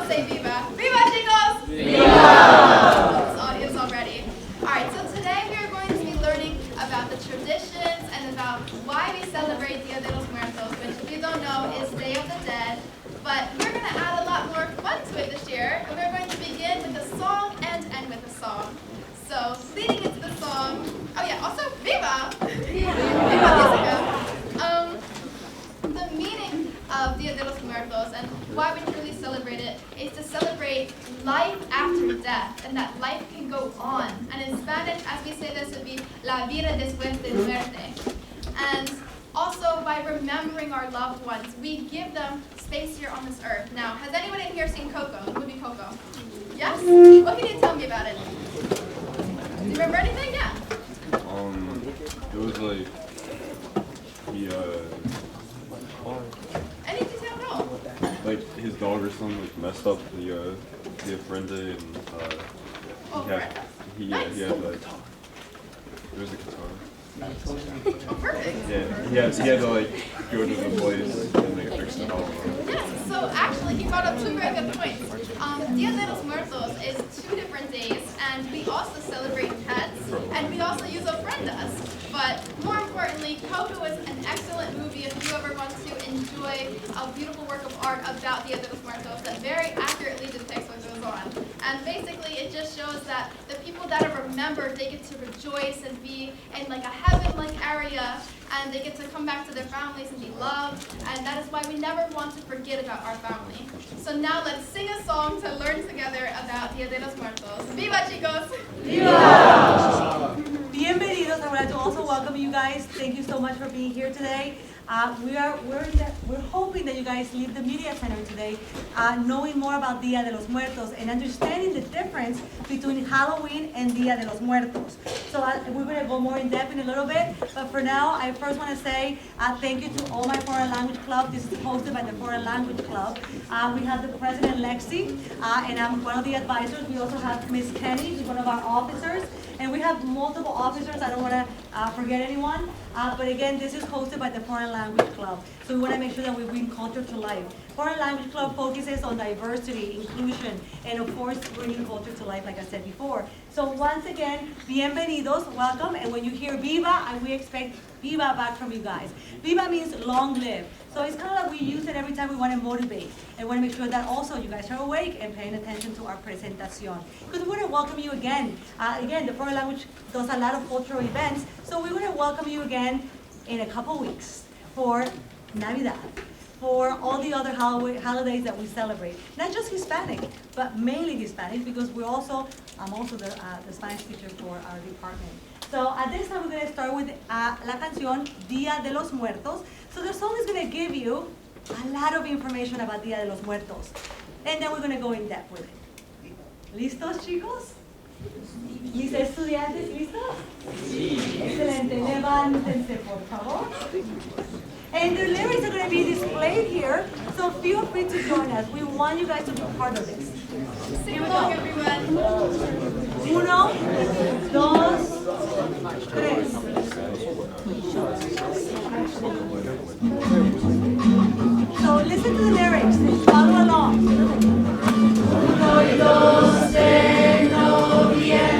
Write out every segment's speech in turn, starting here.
say viva. Viva, chicos! Viva! This audience already. Alright, so today we are going to be learning about the traditions and about why we celebrate Dia de los Muertos, which if you don't know is Day of the Dead. But we're going to add a lot more fun to it this year, and we're going to begin with a song and end with a song. So, leading into the song, oh yeah, also Viva! Viva Musica! The meaning of Dia de los Muertos and why we truly celebrate it is to celebrate life after death, and that life can go on. And in Spanish, as we say this, would be la vida después de muerte. And also, by remembering our loved ones, we give them space here on this earth. Now, has anyone in here seen Coco, the movie Coco? Yes? What can you tell me about it? Do you remember anything? Yeah. It was like Any detail at all? like his dog or something like messed up the ofrenda and he had like there was a guitar. Oh, perfect. Yeah, he had to like go to the place and like fix the house. Yes, so actually he brought up two very good points. Dia de los Muertos is 2 different days, and we also celebrate pets, and we also use ofrendas. But more importantly, Coco is an excellent movie if you ever want to enjoy a beautiful work of art about Dia de los Muertos that very accurately depicts what goes on. And basically it just shows that the people that are remembered, they get to rejoice and be in like a heaven-like area, and they get to come back to their families and be loved, and that is why we never want to forget about our family. So now let's sing a song to learn together about Dia de los Muertos. Viva, chicos! Viva! Bienvenidos. I would like to also welcome you guys. Thank you so much for being here today. We're hoping that you guys leave the media center today knowing more about Dia de los Muertos and understanding the difference between Halloween and Dia de los Muertos. So we're going to go more in depth in a little bit, but for now, I first want to say thank you to all my foreign language club. This is hosted by the Foreign Language Club. We have the president, Lexi, and I'm one of the advisors. We also have Miss Kenny, who's one of our officers, and we have multiple officers. I don't want to forget anyone, but again, this is hosted by the Foreign Language Club. So we want to make sure that we bring culture to life. Foreign Language Club focuses on diversity, inclusion, and of course, bringing culture to life, like I said before. So once again, bienvenidos, welcome, and when you hear Viva, we expect Viva back from you guys. Viva means long live. So it's kind of like we use it every time we want to motivate and want to make sure that also you guys are awake and paying attention to our presentación. Because we want to welcome you again. Again, the foreign language does a lot of cultural events, so we want to welcome you again in a couple weeks for Navidad, for all the other holidays that we celebrate. Not just Hispanic, but mainly Hispanic, because I'm also the Spanish teacher for our department. So at this time, we're going to start with la canción Dia de los Muertos. So the song is going to give you a lot of information about Dia de los Muertos. And then we're going to go in depth with it. ¿Listos, chicos? ¿Mis estudiantes listos? Sí. Excelente. Levántense, por favor. And the lyrics are going to be displayed here, so feel free to join us. We want you guys to be part of this. Sing along, everyone. 1, 2, 3. So listen to the lyrics and follow along. 1 y 2 de noviembre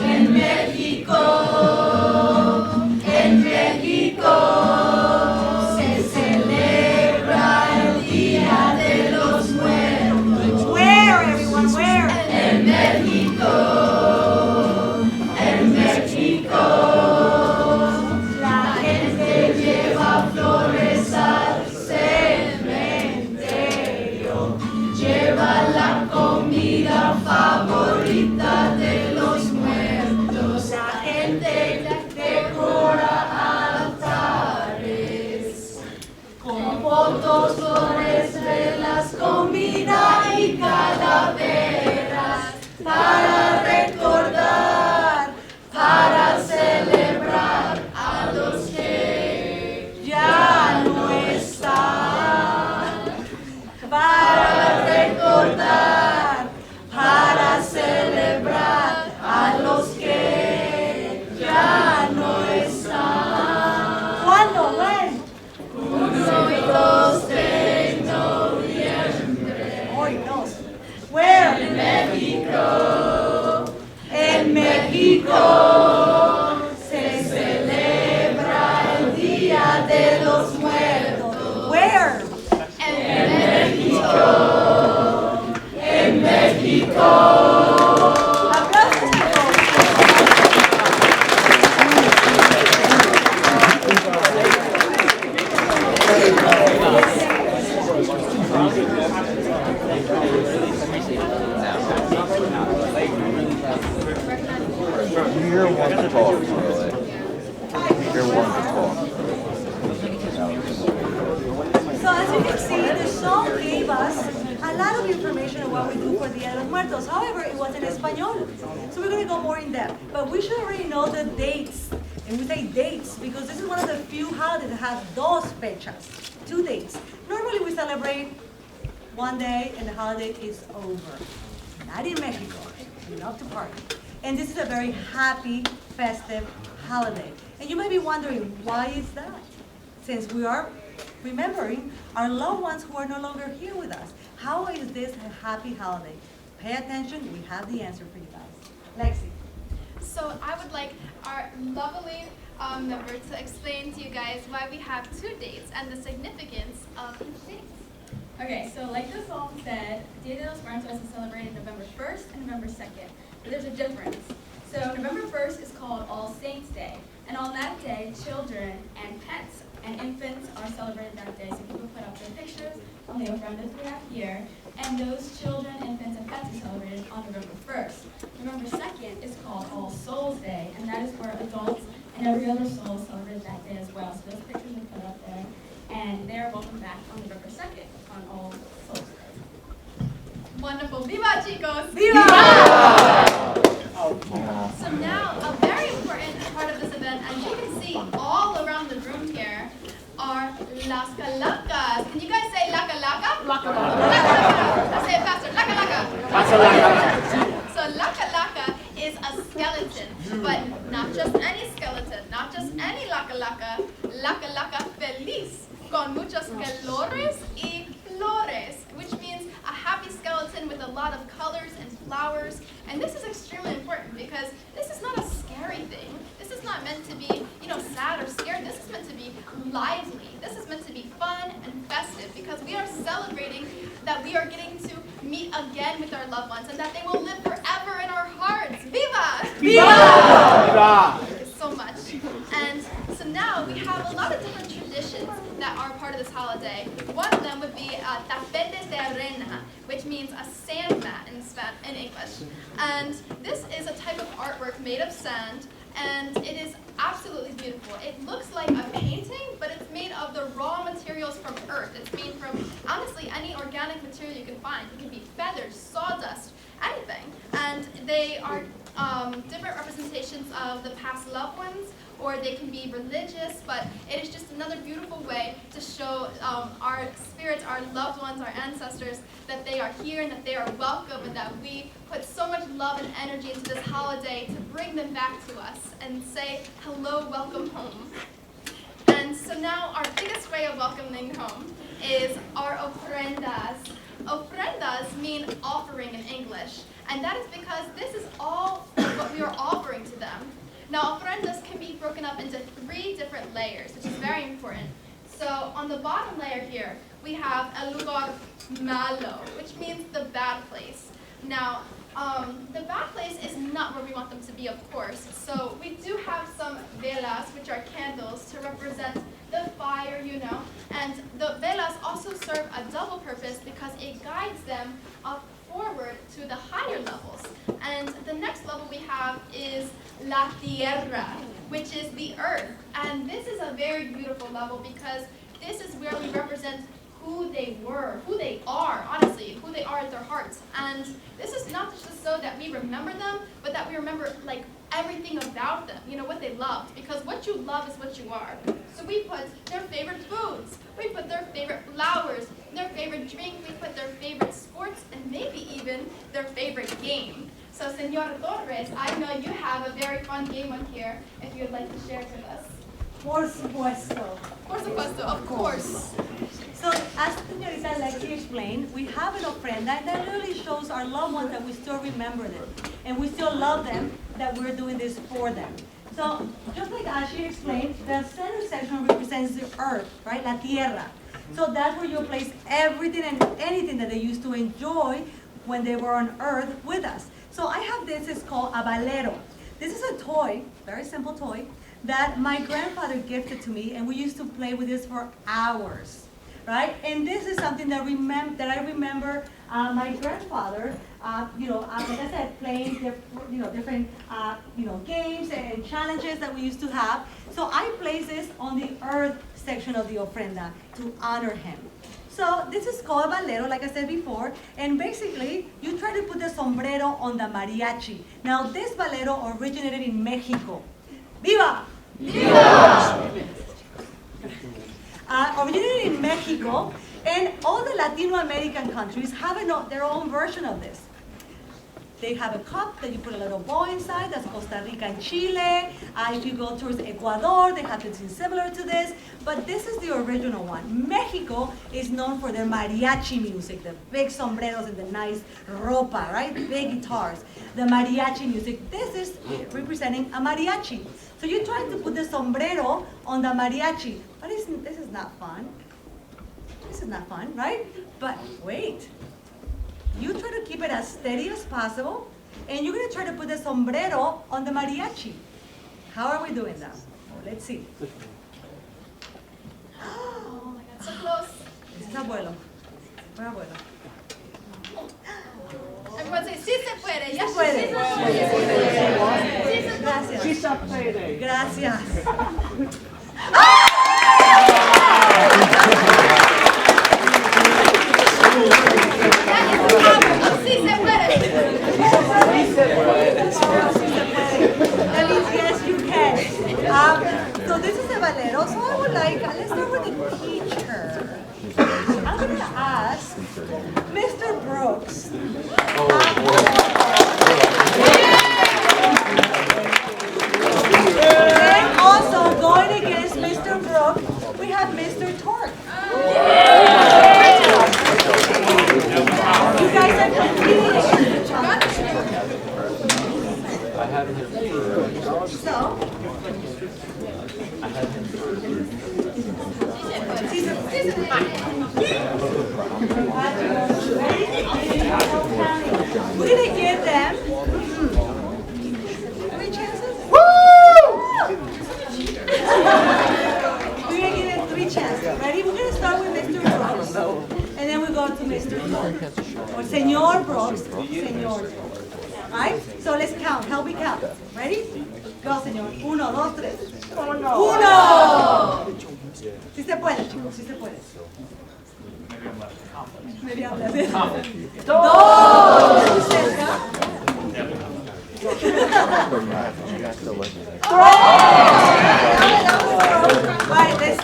en México se celebra el Día de los Muertos. Where, everyone, where? En México, se celebra el Día de los Muertos. Where? En México. En México. ¡Aplausos, chicos! You're one to talk, really. You're one to talk. So as you can see, the song gave us a lot of information on what we do for Dia de los Muertos. However, it was in Espanol. So we're going to go more in depth. But we should already know the dates. And we say dates because this is one of the few holidays that has dos fechas, 2 dates. Normally we celebrate one day and the holiday is over. Not in Mexico. We love to party. And this is a very happy, festive holiday. And you might be wondering, why is that? Since we are remembering our loved ones who are no longer here with us. How is this a happy holiday? Pay attention, we have the answer for you guys. Lexi. So I would like our lovely member to explain to you guys why we have 2 dates and the significance of each date. Okay, so like the song said, Dia de los Muertos is celebrated November 1st and November 2nd, but there's a difference. So November 1st is called All Saints Day, and on that day, children and pets and infants are celebrated that day. So people put up their pictures on the ofrendas we have here, and those children, infants, and pets are celebrated on November 1st. November 2nd is called All Souls Day, and that is where adults and every other soul is celebrated that day as well. So those pictures are put up there, and they're welcome back on November 2nd on All Souls Day. Wonderful. Viva, chicos! Viva! So now, a very important part of this event, as you can see all around the room here, are las calacas. Can you guys say la calaca? La calaca. Let's say it faster. La calaca. So la calaca is a skeleton, but not just any skeleton, not just any la calaca. La calaca feliz, con muchos colores y flores, which means a happy skeleton with a lot of colors and flowers. And this is extremely important because this is not a scary thing. This is not meant to be, sad or scared. This is meant to be lively. This is meant to be fun and festive because we are celebrating that we are getting to meet again with our loved ones and that they will live forever in our hearts. Viva! Viva! Viva! Thank you so much. And so now we have a lot of different traditions that are part of this holiday. One of them would be tapetes de arena, which means a sand mat in English. And this is a type of artwork made of sand, and it is absolutely beautiful. It looks like a painting, but it's made of the raw materials from earth. It's made from, honestly, any organic material you can find. It can be feathers, sawdust, anything. And they are different representations of the past loved ones, or they can be religious, but it is just another beautiful way to show our spirits, our loved ones, our ancestors, that they are here and that they are welcome and that we put so much love and energy into this holiday to bring them back to us and say, hello, welcome home. And so now our biggest way of welcoming home is our ofrendas. Ofrendas mean offering in English, and that is because this is all what we are offering to them. Now, ofrendas can be broken up into 3 different layers, which is very important. So on the bottom layer here, we have el lugar malo, which means the bad place. Now, the bad place is not where we want them to be, of course. So we do have some velas, which are candles, to represent the fire, And the velas also serve a double purpose because it guides them up forward to the higher levels. And the next level we have is la tierra, which is the earth. And this is a very beautiful level because this is where we represent who they were, who they are, honestly, who they are at their hearts. And this is not just so that we remember them, but that we remember everything about them, what they loved, because what you love is what you are. So we put their favorite foods, we put their favorite flowers, their favorite drink, we put their favorite sports, and maybe even their favorite game. So Senora Torres, I know you have a very fun game on here, if you would like to share it with us. Por supuesto. Por supuesto, of course. So as Señorita Lexi explained, we have an ofrenda that really shows our loved ones that we still remember them and we still love them, that we're doing this for them. So just like Ashley explained, the center section represents the earth, right? La tierra. So that's where you place everything and anything that they used to enjoy when they were on earth with us. So I have this, it's called a valero. This is a toy, very simple toy, that my grandfather gifted to me, and we used to play with this for hours, right? And this is something that I remember my grandfather, like I said, playing different games and challenges that we used to have. So I place this on the earth section of the ofrenda to honor him. So this is called valero, like I said before, and basically you try to put the sombrero on the mariachi. Now this valero originated in Mexico. ¡Viva! ¡Viva! Originated in Mexico, and all the Latino American countries have their own version of this. They have a cup that you put a little ball inside. That's Costa Rica and Chile. If you go towards Ecuador, they have something similar to this. But this is the original one. Mexico is known for their mariachi music, the big sombreros and the nice ropa, right? Big guitars. The mariachi music. This is representing a mariachi. So you try to put the sombrero on the mariachi. But this is not fun. This is not fun, right? But wait. You try to keep it as steady as possible, and you're going to try to put the sombrero on the mariachi. How are we doing that? Let's see. Oh my God, so close. This is abuelo. Buen abuelo. Everyone say, sí se puede. Sí se puede. Sí se puede. Gracias. Gracias. Sí se puede. That means yes, you can. So this is the valero. So I would like, let's start with the teacher. I'm going to ask Mr. Brooks. And also going against Mr. Brooks, we have Mr. Torque. You guys are competing against each other. So, we're going to give them 3 chances. Woo! We're going to give them 3 chances. Ready? We're going to start with Mr. Brooks. And then we go to Mr. Torque. Or Señor Brooks. Señor Brooks. Alright? So let's count. Help me count. Ready? Go, señor. 1, 2, 3. 1. Si se puede, chicos. Si se puede. Maybe I'm left. 2. Alright, let's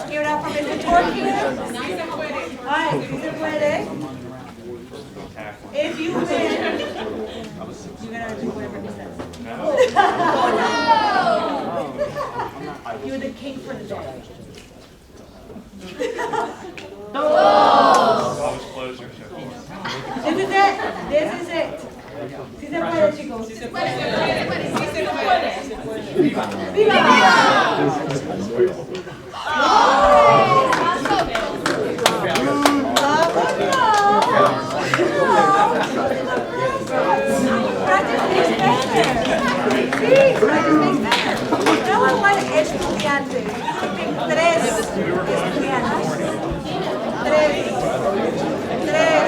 give it up for Mr. Torque here. Alright, si se puede. If you win, you're gonna do whatever he says. You're the king for the day. This is it. This is it. Si se puede, chicos. Si se puede. Si se puede. ¡Viva! ¡Viva! Practice makes better. Sí, practice makes better. No one estudiante. 3 estudiantes. 3. 3.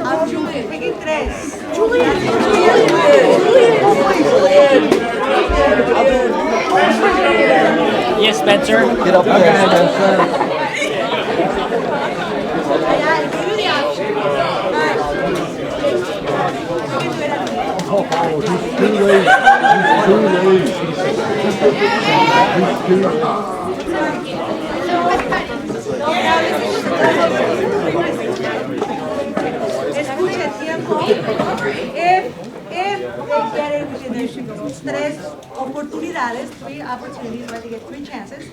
I'm Julian. Picking 3. Julian. Yes, Spencer. Get up there, Spencer. Oh, he's too late. Escuchen tiempo. If they get it within their tres oportunidades, 3 opportunities, right? They get 3 chances.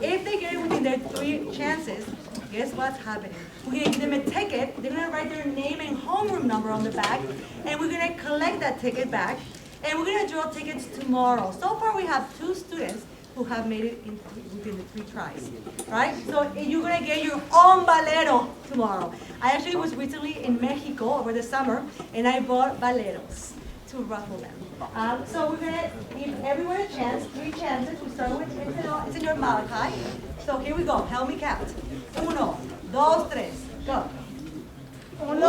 If they get it within their 3 chances, guess what's happening? We're gonna give them a ticket. They're gonna write their name and homeroom number on the back, and we're gonna collect that ticket back, and we're gonna draw tickets tomorrow. So far, we have 2 students who have made it within the 3 tries, right? So you're gonna get your own balero tomorrow. I actually was recently in Mexico over the summer, and I bought baleros to ruffle them. So we're gonna give everyone a chance, 3 chances. We start with it's in your Malachi. So here we go. Help me count. 1, 2, 3, go. 1, 2.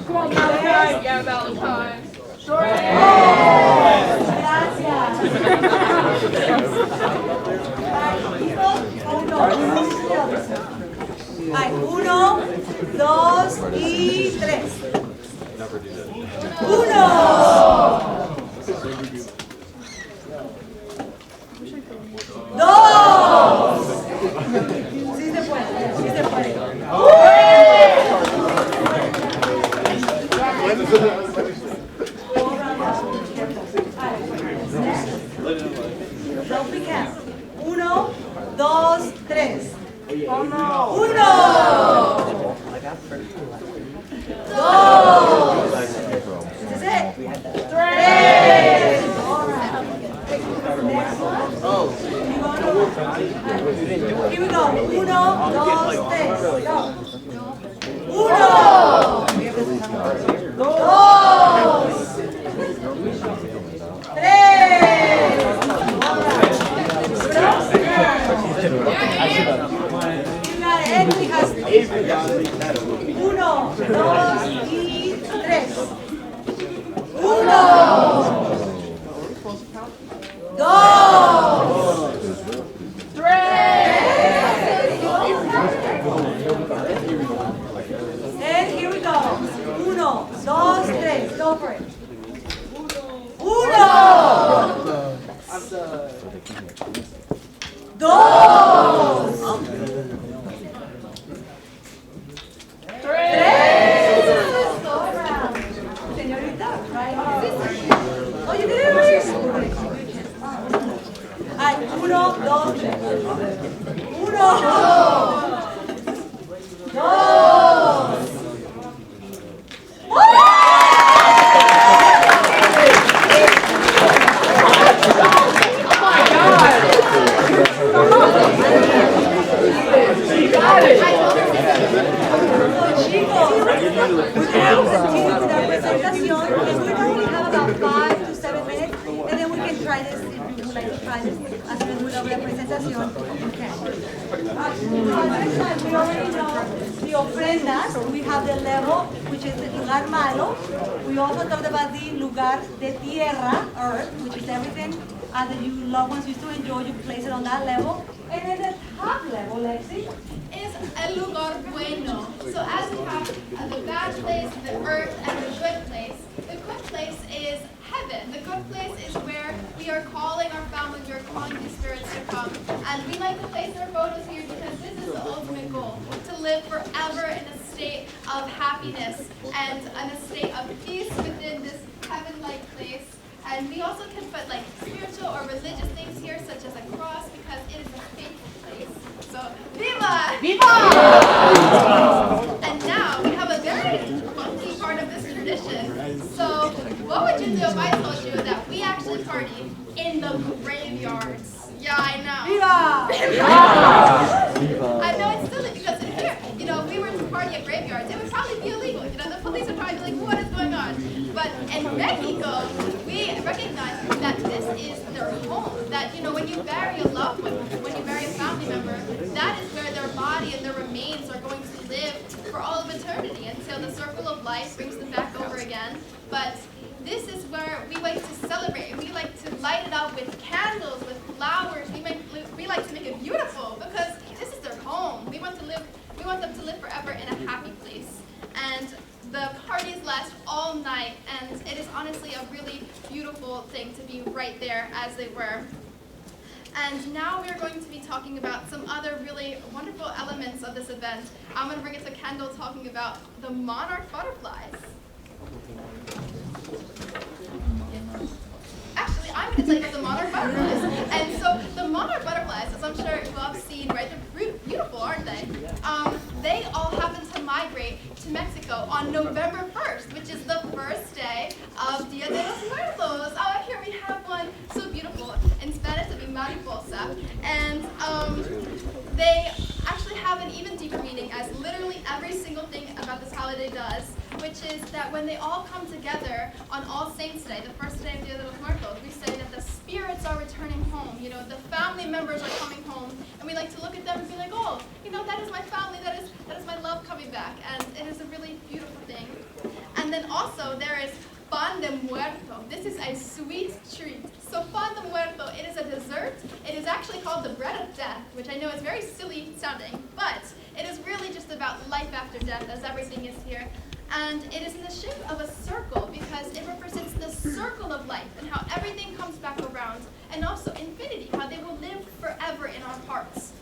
Come on, Malachi. Yeah, Valentine. Ay, 1, 2 y 3. 1, 2. Sí se puede, sí se puede. Don't be careful. 1, 2, 3. 1, 2. This is it. 3. All right. Next one. Here we go. 1, 2, 3. Go. 3. Go for it. 1, 2, 3. Señorita, right? Oh, you did it right. Ay, 1, 2, 3. 1, 2. The ofrendas, we have the level, which is the lugar malo. We also talked about the lugar de tierra, earth, which is everything that you loved ones used to enjoy, you place it on that level. And then the top level, Lexi, is el lugar bueno. So as we have the bad place, the earth, and the good place. The good place is heaven. The good place is where we are calling our family, we are calling the spirits to come. And we like to place our photos here because this is the ultimate goal, to live forever in a state of happiness and in a state of peace within this heaven-like place. And we also can put like spiritual or religious things here, such as a cross, because it is a faith place. So, viva! Viva! And now we have a very funky part of this tradition. So, what would you do if I told you that we actually party in the graveyards? Yeah, I know. Viva! I know it's silly because in here, if we were to party at graveyards, it would probably be illegal. The police would probably be like, what is going on? But in Mexico, we recognize that this is their home. That, when you bury a loved one, when you bury a family member, that is where their body and their remains are going to live for all of eternity until the circle of life brings them back over again. But this is where we like to celebrate. We like to light it up with candles, with flowers. We like to make it beautiful because this is their home. We want them to live forever in a happy place. And the parties last all night, and it is honestly a really beautiful thing to be right there as they were. And now we're going to be talking about some other really wonderful elements of this event. I'm going to bring it to Kendall talking about the monarch butterflies. Actually, I'm going to tell you about the monarch butterflies. And so the monarch butterflies, as I'm sure you all have seen, right, they're beautiful, aren't they? They all happen to migrate to Mexico on November 1st, which is the first day of Dia de los Muertos. Oh, here we have one, so beautiful. In Spanish, it would be mariposa. And they actually have an even deeper meaning, as literally every single thing about this holiday does, which is that when they all come together on All Saints Day, the first day of Dia de los Muertos, we say that the spirits are returning home. You know, the family members are coming home, and we like to look at them and be like, oh, you know, that is my family, that is my love coming back, and it is a really beautiful thing. And then also there is Pan de Muerto. This is a sweet treat. So Pan de Muerto, it is a dessert. It is actually called the bread of death, which I know is very silly sounding, but it is really just about life after death, as everything is here. And it is in the shape of a circle because it represents the circle of life and how everything comes back around, and also infinity, how they will live forever in our hearts.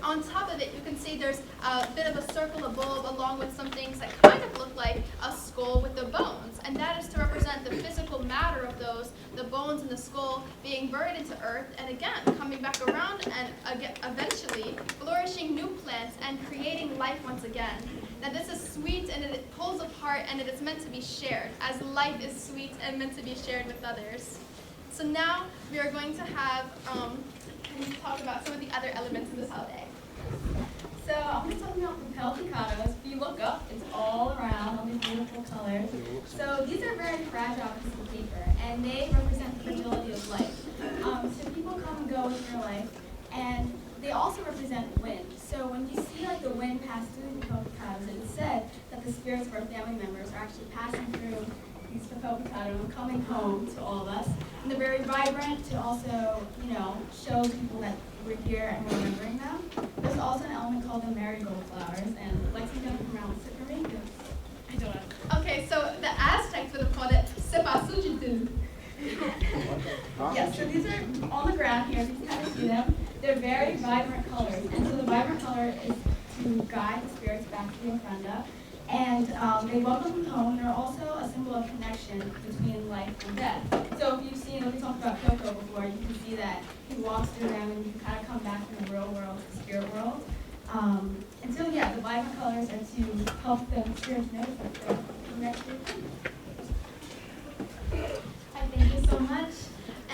On top of it, you can see there's a bit of a circle, a bulb, along with some things that kind of look like a skull with the bones. And that is to represent the physical matter of those, the bones and the skull being buried into earth, and again, coming back around and again, eventually flourishing new plants and creating life once again. Now this is sweet, and it pulls apart, and it is meant to be shared, as life is sweet and meant to be shared with others. So now we are going to have talk about some of the other elements of this holiday. So I'm going to talk about Papel Picados. If you look up, it's all around, all these beautiful colors. So these are very fragile pieces of paper, and they represent the fragility of life. So people come and go in your life, and they also represent wind. So when you see like the wind pass through the Papel Picados, it's said that the spirits of our family members are actually passing through these Papel Picados and coming home to all of us. And they're very vibrant to also, you know, show people that we're here and we're remembering them. There's also an element called the marigold flowers, and Lexington from around Sacramento. I don't know. Okay, so the Aztecs would have called it Cepasuchitu. Yes, so these are on the ground here, so you can kind of see them. They're very vibrant colors, and so the vibrant color is to guide the spirits back to the ofrenda. And they welcome them home. They're also a symbol of connection between life and death. So if you've seen, we talked about Coco before, you can see that he walks through them and you kind of come back from the real world to the spirit world. And so yeah, the vibrant colors are to help the spirits notice that they're connected. Thank you so much.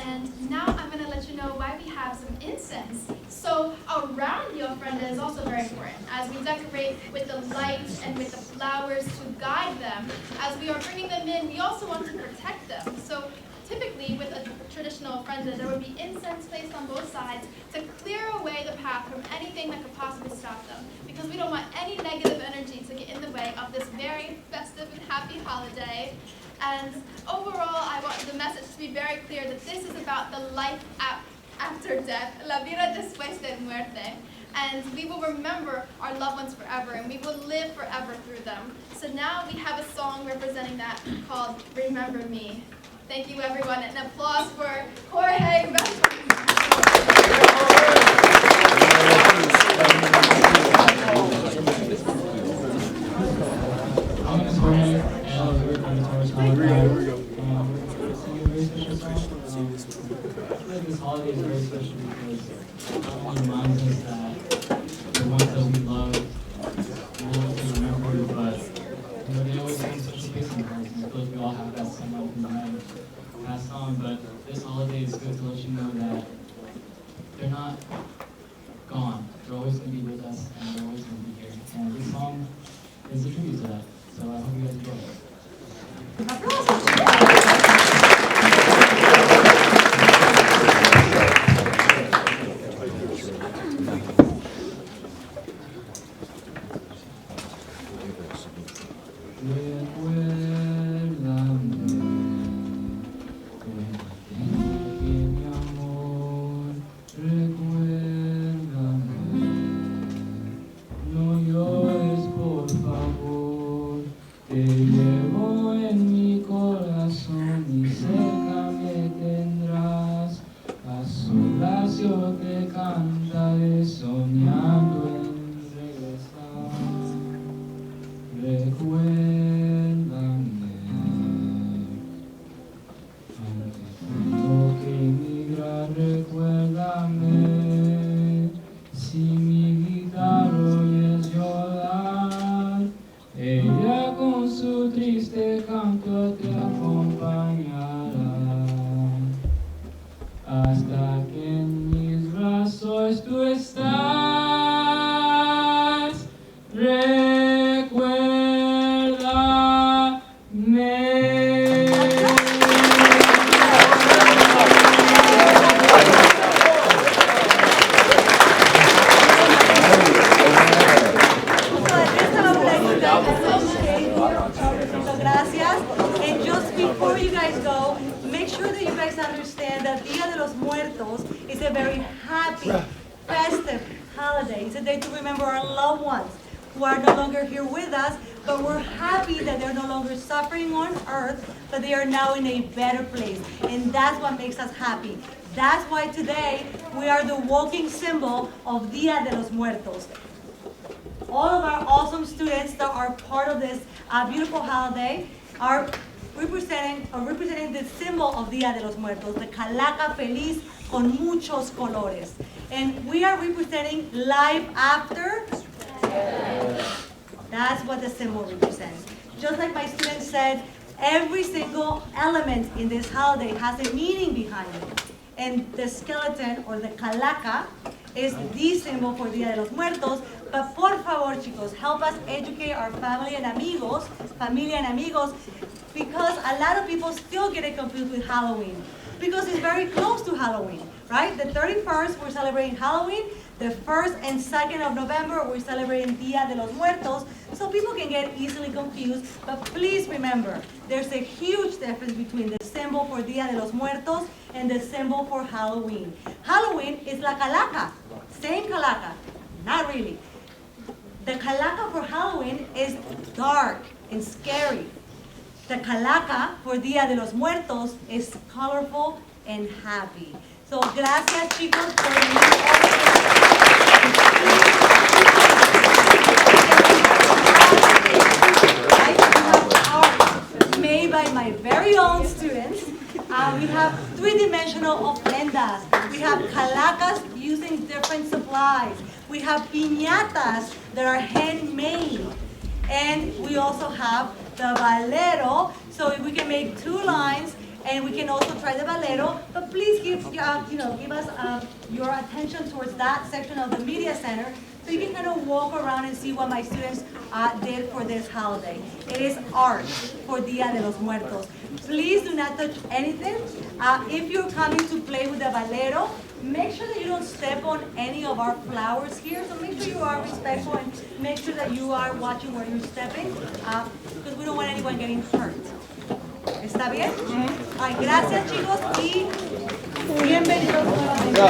And now I'm going to let you know why we have some incense. So around the ofrenda is also very important. As we decorate with the light and with the flowers to guide them, as we are bringing them in, we also want to protect them. So typically with a traditional ofrenda, there would be incense placed on both sides to clear away the path from anything that could possibly stop them. Because we don't want any negative energy to get in the way of this very festive and happy holiday. And overall, I want the message to be very clear that this is about the life after death, la vida después de muerte. And we will remember our loved ones forever, and we will live forever through them. So now we have a song representing that called Remember Me. Thank you, everyone, and an applause for Jorge Vázquez. This holiday is very special because it reminds us that the ones that we love will always be remembered, but you know, they always have such a place in our hearts, and I feel like we all have that someone who might pass on. But this holiday is good to let you know that they're not gone. They're always going to be with us, and they're always going to be here. And this song is a tribute to that. So I hope you guys enjoy it. Yo te a very happy, festive holiday. It's a day to remember our loved ones who are no longer here with us, but we're happy that they're no longer suffering on earth, but they are now in a better place. And that's what makes us happy. That's why today we are the walking symbol of Dia de los Muertos. All of our awesome students that are part of this beautiful holiday are representing the symbol of Dia de los Muertos, the calaca feliz con muchos colores. And we are representing life after. That's what the symbol represents. Just like my student said, every single element in this holiday has a meaning behind it. And the skeleton, or the calaca, is the symbol for Dia de los Muertos. But por favor, chicos, help us educate our familia and amigos, because a lot of people still get it confused with Halloween, because it's very close to Halloween, right? The 31st, we're celebrating Halloween. The 1st and 2nd of November, we're celebrating Dia de los Muertos, so people can get easily confused. But please remember, there's a huge difference between the symbol for Dia de los Muertos and the symbol for Halloween. Halloween is la calaca, same calaca, not really. The calaca for Halloween is dark and scary. The calaca for Dia de los Muertos is colorful and happy. So, gracias, chicos, por venir. Made by my very own students. We have three-dimensional ofrendas. We have calacas using different supplies. We have piñatas that are handmade. And we also have the valero, so we can make 2 lines, and we can also try the valero. But please give us your attention towards that section of the media center, so you can kind of walk around and see what my students did for this holiday. It is art for Dia de los Muertos. Please do not touch anything. If you're coming to play with the valero, make sure that you don't step on any of our flowers here. So make sure you are respectful and make sure that you are watching where you're stepping, because we don't want anyone getting hurt. ¿Está bien? Ay, gracias, chicos, y bienvenidos nuevamente.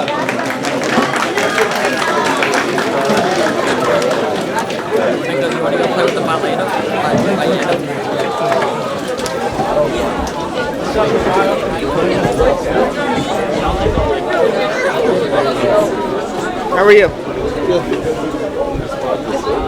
How are you? Good.